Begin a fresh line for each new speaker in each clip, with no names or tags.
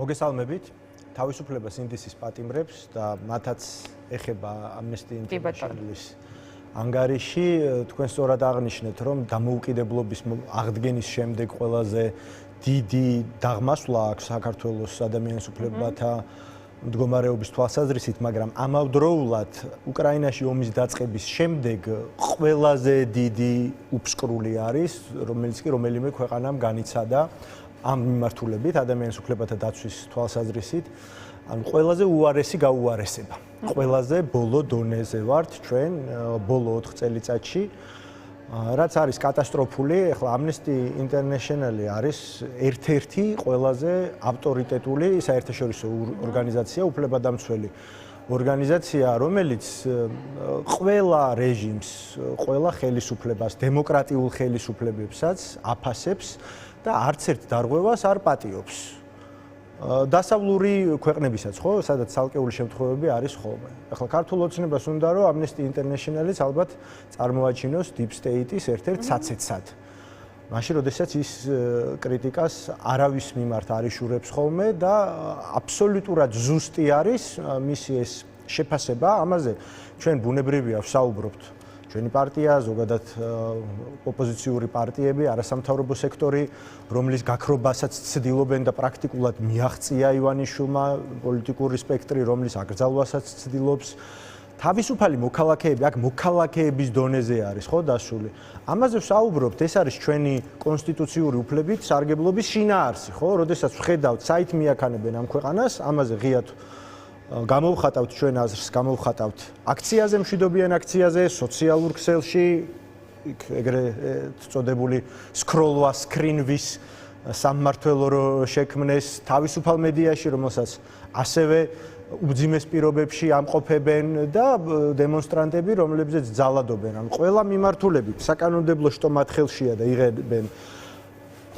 მოგესალმებით. თავისუფლებას ინდისის პატიმრებს და მათაც ეხება Amnesty International-ის ანგარიში. თქვენ სწორად აღნიშნეთ, რომ დამოუკიდებლობის აღდგენის შემდეგ ყველაზე დიდი დაღმასვლა აქვს საქართველოს ადამიანის უფლებათა მდგომარეობის თვალსაზრისით, მაგრამ ამავდროულად უკრაინაში ომის დაწყების შემდეგ ყველაზე დიდი უფსკრული არის, რომელიც კი რომელიმე ქვეყანამ განიცადა ამ მიმართულებით ადამიანის უფლებათა დაცვის თვალსაზრისით, ანუ ყველაზე უარესი გაუარესება. ყველაზე ბოლო დონეზე ვართ ჩვენ ბოლო 4 წელიწადში, რაც არის კატასტროფული. ახლა Amnesty International არის ერთ-ერთი ყველაზე ავტორიტეტული საერთაშორისო ორგანიზაცია, უფლებადამცველი ორგანიზაცია, რომელიც ყველა რეჟიმს, ყველა ხელისუფლებას, დემოკრატიულ ხელისუფლებებსაც აფასებს და არც ერთ დარღვევას არ პატიობს. დასავლური ქვეყნებისაც, ხო, სადაც ცალკეული შემთხვევები არის ხოლმე. ახლა ქართულ ოცნებას უნდა რომ Amnesty International-იც ალბათ წარმოაჩინოს Deep State-ის ერთ-ერთ საცეცად. მაშინ, როდესაც ის კრიტიკას არავის მიმართ არ იშურებს ხოლმე და აბსოლუტურად ზუსტი არის მისი ეს შეფასება, ამაზე ჩვენ ბუნებრივია ვსაუბრობთ. ჩვენი პარტია, ზოგადად ოპოზიციური პარტიები, არასამთავრობო სექტორი, რომლის გაქრობასაც ცდილობენ და პრაქტიკულად მიაღწია ივანიშვილმა პოლიტიკური სპექტრი, რომლის აკრძალვასაც ცდილობს. თავისუფალი მოქალაქეები, აქ მოქალაქეების დონეზე არის, ხო, დასული. ამაზე ვსაუბრობთ, ეს არის ჩვენი კონსტიტუციური უფლებით სარგებლობის შინაარსი, ხო, როდესაც ვხედავთ, საით მიაქანებენ ამ ქვეყანას, ამაზე ღიად გამოვხატავთ ჩვენ აზრს, გამოვხატავთ აქციაზე, მშვიდობიან აქციაზე, სოციალურ ქსელში, ეგრე წოდებული სკროლვა, სკრინვის სამმართველო შექმნეს თავისუფალ მედიაში, რომელსაც ასევე უძიმეს პირობებში ამყოფებენ და დემონსტრანტები, რომლებზეც ძალადობენ. ან ყველა მიმართულებით საკანონმდებლო შტო მათ ხელშია და იღებენ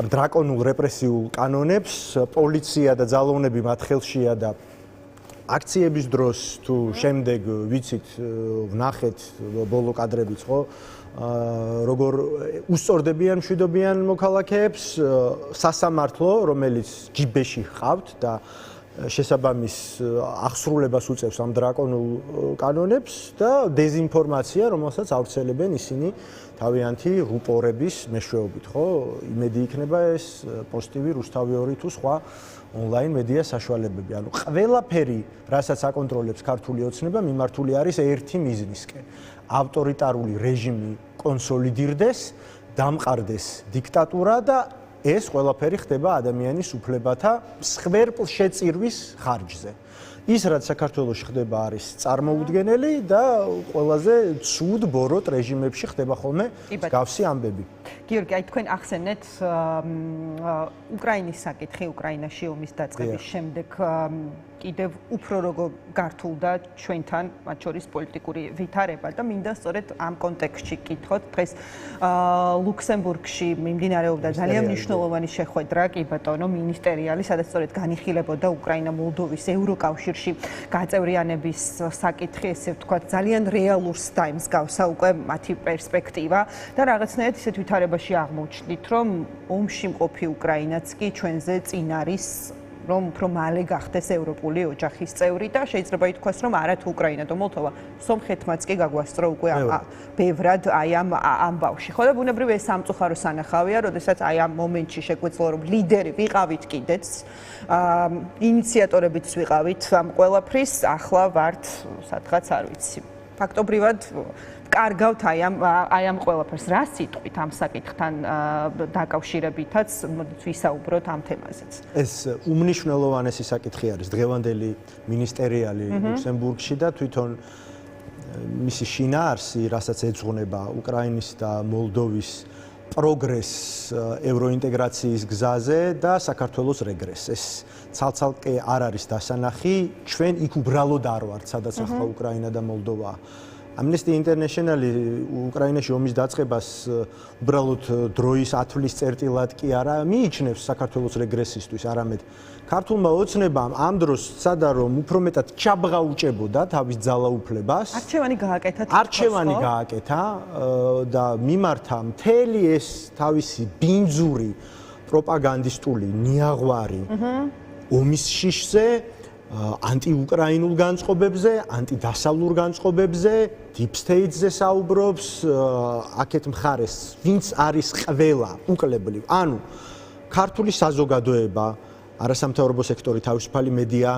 დრაკონულ რეპრესიულ კანონებს, პოლიცია და ძალოვნები მათ ხელშია და აქციების დროს თუ შემდეგ ვიცით, ვნახეთ ბოლო კადრებიც, ხო, როგორ უსწორდებიან მშვიდობიან მოქალაქეებს, სასამართლო, რომელიც ჯიბეში ხავთ და შესაბამის აღსრულებას უწევს ამ დრაკონულ კანონებს და დეზინფორმაცია, რომელსაც ავრცელებენ ისინი თავიანთი რუპორების მეშვეობით, ხო? იმედი იქნება ეს პოსტივი, რუსთავი 2 თუ სხვა ონლაინ მედია საშუალებები. ანუ ყველაფერი, რასაც აკონტროლებს ქართული ოცნება, მიმართული არის ერთი მიზნისკენ. ავტორიტარული რეჟიმი კონსოლიდირდეს, დამყარდეს დიქტატურა და ეს ყველაფერი ხდება ადამიანის უფლებათა მსხვერპლშეწირვის ხარჯზე. ის, რაც საქართველოში ხდება, არის წარმოუდგენელი და ყველაზე ცუდ ბოროტ რეჟიმებში ხდება ხოლმე მსგავსი ამბები.
გიორგი, აი თქვენ ახსენეთ უკრაინის საკითხი, უკრაინაში ომის დაწყების შემდეგ კიდევ უფრო როგორ გართულდა ჩვენთან, მათ შორის პოლიტიკური ვითარება და მინდა სწორედ ამ კონტექსტში კითხოთ. დღეს ლუქსემბურგში მიმდინარეობდა ძალიან მნიშვნელოვანი შეხვედრა, კი ბატონო, მინისტერიალი, სადაც სწორედ განიხილებოდა უკრაინა-მოლდოვის ევროკავშირში გაწევრიანების საკითხი, ესე ვთქვათ, ძალიან რეალურს დაიმსგავსა უკვე მათი პერსპექტივა და რაღაცნაირად ისეთ ვითარებაში აღმოჩნდით, რომ ომში მყოფი უკრაინაც კი ჩვენზე წინ არის, რომ უფრო მალე გახდეს ევროპული ოჯახის წევრი და შეიძლება ითქვას, რომ არა თუ უკრაინა და მოლდოვა, სომხეთმაც კი გაგვასწრო უკვე ბევრად აი ამ ბავში. ხო და ბუნებრივია ეს სამწუხარო სანახავია, როდესაც აი ამ მომენტში შეგვეძლო, რომ ლიდერი ვიყავით კიდეც, ინიციატორებიც ვიყავით ამ ყველაფრის, ახლა ვართ სადღაც არ ვიცი. ფაქტობრივად კარგავთ აი ამ ყველაფერს. რა სიტყვით ამ საკითხთან დაკავშირებითაც ვისაუბროთ ამ თემაზეც?
ეს უმნიშვნელოვანესი საკითხი არის დღევანდელი მინისტერიალი ლუქსემბურგში და თვითონ მისი შინაარსი, რასაც ეძღვნება უკრაინის და მოლდოვის პროგრესს ევროინტეგრაციის გზაზე და საქართველოს რეგრესს. ეს ცალ-ცალკე არ არის დასანახი, ჩვენ იქ უბრალოდ არ ვართ, სადაც ახლა უკრაინა და მოლდოვა. Amnesty International უკრაინაში ომის დაწყებას უბრალოდ დროის ათვლის წერტილად კი არა მიიჩნევს საქართველოს რეგრესისთვის, არამედ ქართულმა ოცნებამ ამ დროს სადა რომ უფრო მეტად ჩაბღაუჭებოდა თავის ძალაუფლებას. არჩევანი გააკეთა და მიმართა მთელი ეს თავისი ბინძური პროპაგანდისტული ნიაღვარი ომის შიშზე, ანტიუკრაინულ განწყობებზე, ანტიდასავლურ განწყობებზე, deep state-ზე საუბრობს, აქეთ მხარეს, ვინც არის ყველა უკლებლივ. ანუ ქართული საზოგადოება, არასამთავრობო სექტორი, თავისუფალი მედია,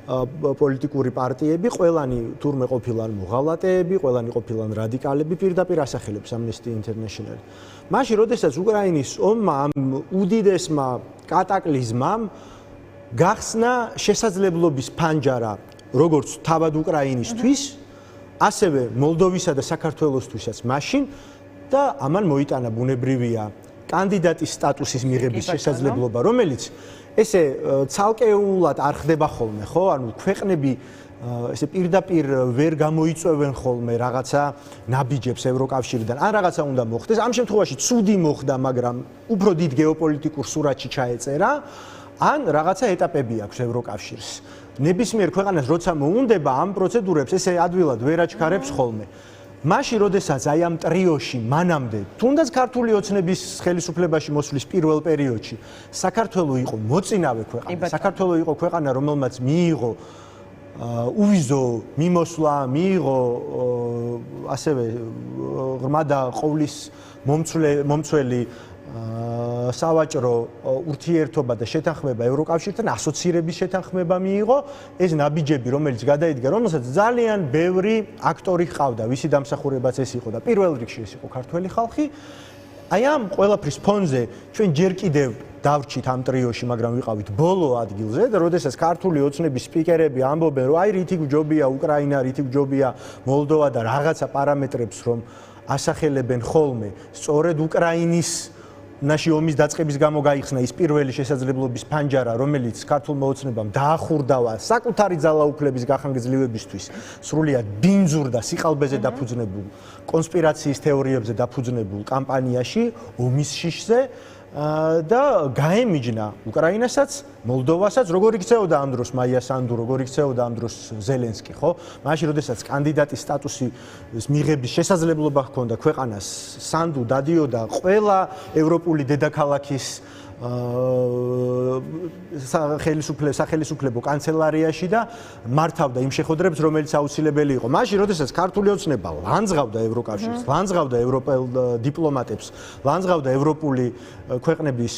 პოლიტიკური პარტიები, ყველანი თურმე ყოფილან მოღალატეები, ყველანი ყოფილან რადიკალები, პირდაპირ ასახელებს Amnesty International. მაშინ, როდესაც უკრაინის ომმა ამ უდიდესმა კატაკლიზმამ გახსნა შესაძლებლობის ფანჯარა, როგორც თავად უკრაინისთვის, ასევე მოლდოვისა და საქართველოსთვისაც მაშინ და ამან მოიტანა ბუნებრივია კანდიდატის სტატუსის მიღების შესაძლებლობა, რომელიც ესე ცალკეულად არ ხდება ხოლმე, ხო? ანუ ქვეყნები ესე პირდაპირ ვერ გამოიწვევენ ხოლმე რაღაცა ნაბიჯებს ევროკავშირიდან. ან რაღაცა უნდა მოხდეს. ამ შემთხვევაში ცუდი მოხდა, მაგრამ უფრო დიდ გეოპოლიტიკურ სურათში ჩაეწერა. ან რაღაცა ეტაპები აქვს ევროკავშირს. ნებისმიერ ქვეყანას როცა მოუნდება ამ პროცედურებს ესე ადვილად ვერ აჩქარებს ხოლმე. მაშინ, როდესაც აი ამ ტრიოში მანამდე, თუნდაც ქართული ოცნების ხელისუფლებაში მოსვლის პირველ პერიოდში, საქართველო იყო მოწინავე ქვეყანა. საქართველო იყო ქვეყანა, რომელმაც მიიღო უვიზო მიმოსვლა, მიიღო ასევე ღრმა და ყოვლის მომცველი სავაჭრო ურთიერთობა და შეთანხმება ევროკავშირთან, ასოცირების შეთანხმება მიიღო, ეს ნაბიჯები, რომელიც გადაიდგა, რომელსაც ძალიან ბევრი აქტორი ჰყავდა, ვისი დამსახურებაც ეს იყო და პირველ რიგში ეს იყო ქართველი ხალხი. აი ამ ყველაფრის ფონზე ჩვენ ჯერ კიდევ დავრჩით ამ ტრიოში, მაგრამ ვიყავით ბოლო ადგილზე და როდესაც ქართული ოცნების სპიკერები ამბობენ, რომ აი რითი გჯობია უკრაინა, რითი გჯობია მოლდოვა და რაღაცა პარამეტრებს რომ ასახელებენ ხოლმე, სწორედ უკრაინის ნაში ომის დაწყების გამო გაიხსნა ის პირველი შესაძლებლობის ფანჯარა, რომელიც ქართულმა ოცნებამ დაახურდავა საკუთარი ძალაუფლების გახანგრძლივებისთვის, სრულიად ბინძურ და სიყალბეზე დაფუძნებულ კონსპირაციის თეორიებზე დაფუძნებულ კამპანიაში, ომის შიშზე და გაემიჯნა უკრაინასაც, მოლდოვასაც, როგორ იქცეოდა ამ დროს მაია სანდუ, როგორ იქცეოდა ამ დროს ზელენსკი, ხო? მაშინ, როდესაც კანდიდატის სტატუსის მიღების შესაძლებლობა ჰქონდა ქვეყანას, სანდუ დადიოდა ყველა ევროპული დედაქალაქის სახელმწიფო კანცელარიაში და მართავდა იმ შეხვედრებს, რომელიც აუცილებელი იყო. მაშინ, როდესაც ქართული ოცნება ლანძღავდა ევროკავშირს, ლანძღავდა ევროპელ დიპლომატებს, ლანძღავდა ევროპული ქვეყნების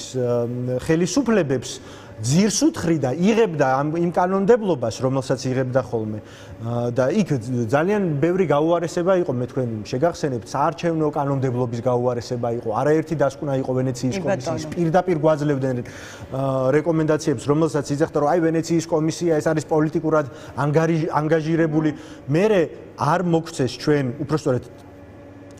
ხელისუფლებებს, ძირს უთხრიდა, იღებდა იმ კანონმდებლობას, რომელსაც იღებდა ხოლმე. და იქ ძალიან ბევრი გაუარესება იყო, მე თქვენ შეგახსენებთ, საარჩევნო კანონმდებლობის გაუარესება იყო, არაერთი დასკვნა იყო ვენეციის კომისიის, პირდაპირ გვაძლევდნენ რეკომენდაციებს, რომელსაც იძახდა, რომ აი ვენეციის კომისია ეს არის პოლიტიკურად ანგაჟირებული. მე არ მოგცეს ჩვენ უпростоრედ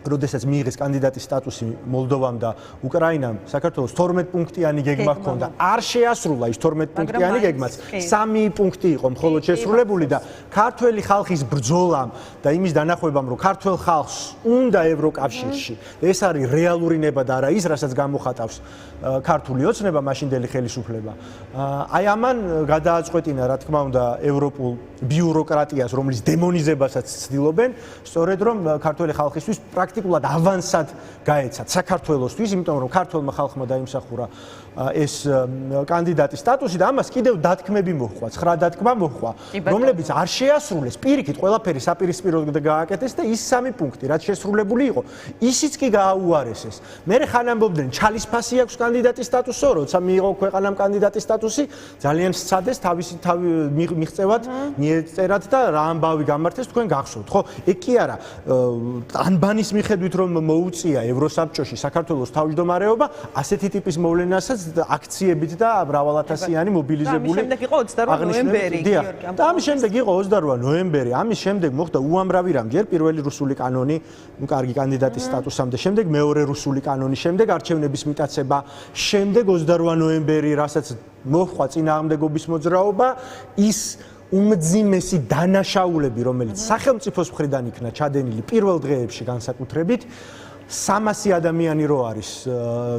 როდესაც მიიღეს კანდიდატის სტატუსი მოლდოვამ და უკრაინამ, საქართველოს 12 პუნქტიანი გეგმა ჰქონდა. არ შეასრულა ის 12 პუნქტიანი გეგმაც. 3 პუნქტი იყო მხოლოდ შესრულებული და ქართველი ხალხის ბრძოლამ და იმის დანახვებამ, რომ ქართველ ხალხს უნდა ევროკავშირში. ეს არის რეალური ნება და არა ის, რასაც გამოხატავს ქართული ოცნება, მაშინდელი ხელისუფლება. აი ამან გადააწყვეტინა, რა თქმა უნდა, ევროპულ ბიუროკრატიას, რომლის დემონიზებასაც ცდილობენ, სწორედ რომ ქართველი ხალხისთვის პრაქტიკულად ავანსად გაეცათ საქართველოსთვის, იმიტომ რომ ქართველმა ხალხმა დაიმსახურა ეს კანდიდატის სტატუსი და ამას კიდევ დათქმები მოჰყვა, 9 დათქმა მოჰყვა, რომლებიც არ შეასრულეს, პირიქით ყველაფერი საპირისპიროდ გააკეთეს და ის 3 პუნქტი, რაც შესრულებული იყო, ისიც კი გააუარესეს. მე ხან ამბობდნენ, ჩალისფასი აქვს კანდიდატის სტატუსო, როცა მიიღო ქვეყანამ კანდიდატის სტატუსი, ძალიან სცადეს თავისი მიღწევად, მიეწერათ და რა ამბავი გამართეს თქვენ გახსოვთ, ხო? ეგ კი არა, ანბანის მიხედვით რომ მოუწია ევროსაბჭოში საქართველოს თავმჯდომარეობა, ასეთი ტიპის მოვლენასაც აქციებით და მრავალათასიანი მობილიზებული.
ამის შემდეგ იყო 28 ნოემბერი,
და ამის შემდეგ იყო 28 ნოემბერი, ამის შემდეგ მოხდა უამრავი რამ, ჯერ პირველი რუსული კანონი, ნუ კარგი კანდიდატის სტატუსამდე, შემდეგ მეორე რუსული კანონი, შემდეგ არჩევნების მიტაცება, შემდეგ 28 ნოემბერი, რასაც მოჰყვა წინააღმდეგობის მოძრაობა, ის უმძიმესი დანაშაულები, რომელიც სახელმწიფოს მხრიდან იქნა ჩადენილი პირველ დღეებში განსაკუთრებით, 300 ადამიანი რო არის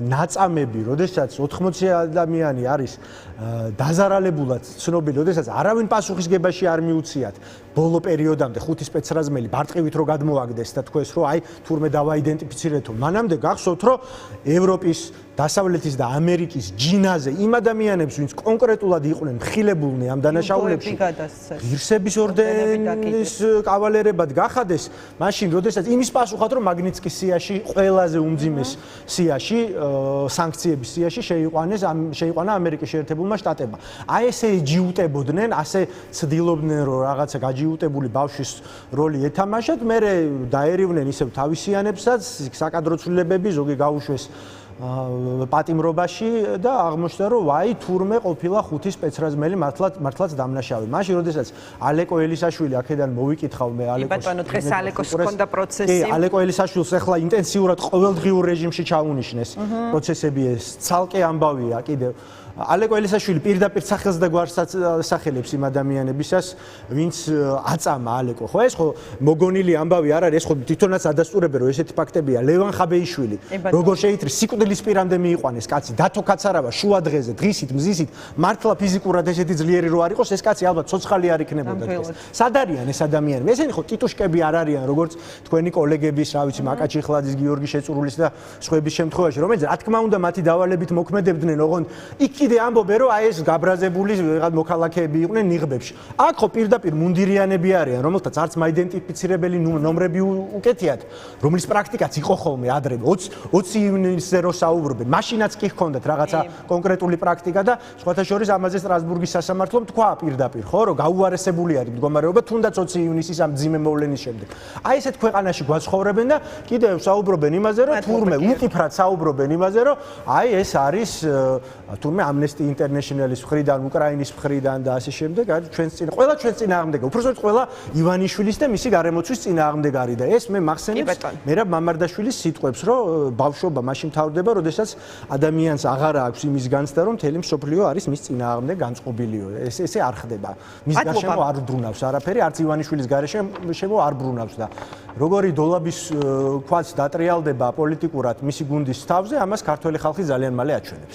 ნაწამები, როდესაც 80 ადამიანი არის დაზარალებულად ცნობილი, როდესაც არავინ პასუხისგებაში არ მიუციათ ბოლო პერიოდამდე 5 სპეცრაზმელი ბარტყივით რო გადმოაგდეს და თქვენს რომ აი თურმე დავაიდენტიფიცირეთ რომ მანამდე გახსოვთ რომ ევროპის დასავლეთის და ამერიკის ჯინაზე იმ ადამიანებს ვინც კონკრეტულად იყვნენ მხილებულნი ამ დანაშაულებში ღირსების ორდენის კავალერებად გახადეს მაშინ როდესაც იმის პასუხად რომ მაგნიცკის სიაში ყველაზე უმძიმეს სიაში სანქციების სიაში შეიყვანა ამერიკის შეერთებულმა შტატებმა აი ესე ჯიუტებოდნენ ასე ცდილობდნენ რომ რაღაცა გაჯიუტებული ბავშვის როლი ეთამაშათ მე დაერივნენ ისევ თავისიანებსაც საკადრო ცვლილებები ზოგი გაუშვეს პატიმრობაში და აღმოჩნდა რომ ვაი თურმე ყოფილა 5 სპეცრაზმელი მართლაც დამნაშავე. მაშინ როდესაც ალეკო ელისაშვილი აქედან მოვიკითხავ მე ალეკოს.
ბატონო დღეს ალეკოს ჰქონდა პროცესი.
კი, ალეკო ელისაშვილს ახლა ინტენსიურად ყოველდღიურ რეჟიმში ჩაუნიშნეს. პროცესები ეს ცალკე ამბავია კიდევ. ალეკო ელისაშვილი პირდაპირ სახელს და გვარს სახელებს იმ ადამიანებისას, ვინც აწამა ალეკო. ხო ეს ხო მოგონილი ამბავი არ არის, ეს ხო თვითონაც ადასტურებენ რომ ესეთი ფაქტებია. ლევან ხაბეიშვილი როგორ შეიძლება სიკვდილის პირამდე მიიყვანეს კაცი, დათო კაცარავა შუა დღეზე, დღისით, მზისით, მართლა ფიზიკურად ესეთი ძლიერი რო არ იყოს, ეს კაცი ალბათ ცოცხალი არ იქნებოდა დღეს. სად არიან ეს ადამიანები? ესენი ხო ტიტუშკები არ არიან, როგორც თქვენი კოლეგების, რა ვიცი, მაკაჩი ხლაძის, გიორგი შეწურულის და სხვების შემთხვევაში, რომელიც რა თქმა უნდა მათი დავალებით მოქმედებდნენ, ოღონდ იქ კიდე ამბობენ რომ აი ეს გაბრაზებული რაღაც მოქალაქეები იყვნენ ნიღბებში. აქ ხო პირდაპირ მუნდირიანები არიან, რომელთაც არც მაიდენტიფიცირებელი ნომრები უკეთიათ, რომლის პრაქტიკაც იყო ხოლმე ადრე 20 ივნისზე რო საუბრობენ. მაშინაც კი ჰქონდათ რაღაცა კონკრეტული პრაქტიკა და სხვათა შორის ამაზე სტრასბურგის სასამართლომ თქვა პირდაპირ, ხო, რომ გაუარესებული არის მდგომარეობა თუნდაც 20 ივნისის ამ ძიმე მოვლენის შემდეგ. აი ესეთ ქვეყანაში გვაცხოვრებენ და კიდევ საუბრობენ იმაზე, რომ თურმე უკიფრად საუბრობენ იმაზე, რომ აი ეს არის თურმე Amnesty International-ის მხრიდან, უკრაინის მხრიდან და ასე შემდეგ, არის ჩვენს წინ, ყველა ჩვენს წინააღმდეგი, უბრალოდ ყველა ივანიშვილის და მისი გარემოცვის წინააღმდეგარი და ეს მე მახსენებს მერაბ მამარდაშვილის სიტყვებს, რომ ბავშვობა მაშინ მთავრდება, როდესაც ადამიანს აღარა აქვს იმის განცდა, რომ მთელი მსოფლიო არის მის წინააღმდეგ განწყობილიო. ესე არ ხდება. მის გარშემო არ ბრუნავს არაფერი, არც ივანიშვილის გარშემო არ ბრუნავს და როგორი დოლაბის ქვაც დატრიალდება პოლიტიკურად მისი გუნდის თავზე, ამას ქართველი ხალხი ძალიან მალე აჩვენებს.